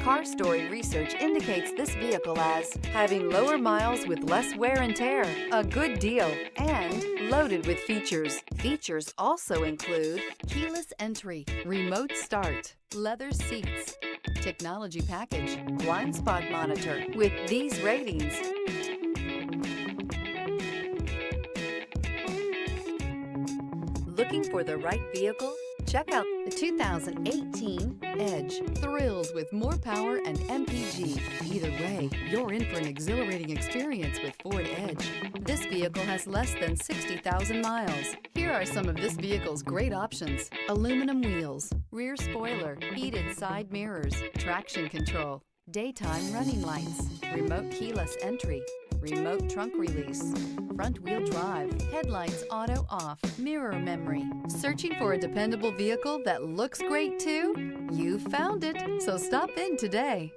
Car Story research indicates this vehicle as having lower miles with less wear and tear, a good deal, and loaded with features. Features also include keyless entry, remote start, leather seats, technology package, blind spot monitor. With these ratings, looking for the right vehicle? Check out the 2018 Edge. Thrills with more power and MPG. Either way, you're in for an exhilarating experience with Ford Edge. This vehicle has less than 60,000 miles. Here are some of this vehicle's great options: aluminum wheels, rear spoiler, heated side mirrors, traction control, daytime running lights, remote keyless entry, remote trunk release, front-wheel drive, headlights auto off, mirror memory. Searching for a dependable vehicle that looks great too? You found it, so stop in today.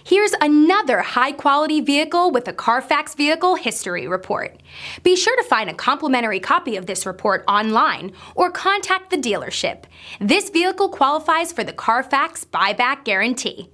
Here's another high-quality vehicle with a Carfax Vehicle History Report. Be sure to find a complimentary copy of this report online or contact the dealership. This vehicle qualifies for the Carfax Buyback Guarantee.